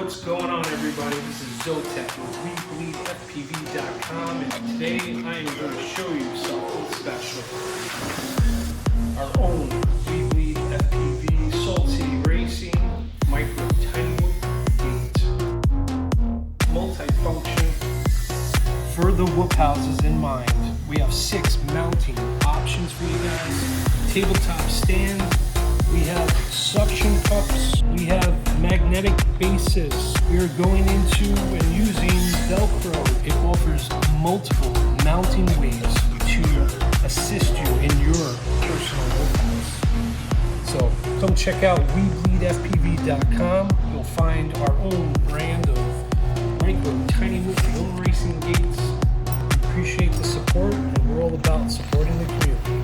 What's going on, everybody? This is Zotek with weBLEEDfpv.com, and today I am going to show you something special. Our own weBLEEDfpv Salt City Racing micro tiny whoop gate. Multifunction for the whoop houses in mind. We have 6 mounting options for you guys. Tabletop stand. We have suction cups, we have magnetic bases. We are going into and using Velcro. It offers multiple mounting ways to assist you in your personal workouts. So come check out weBLEEDfpv.com. You'll find our own brand of micro tiny whoop film racing gates. We appreciate the support, and we're all about supporting the community.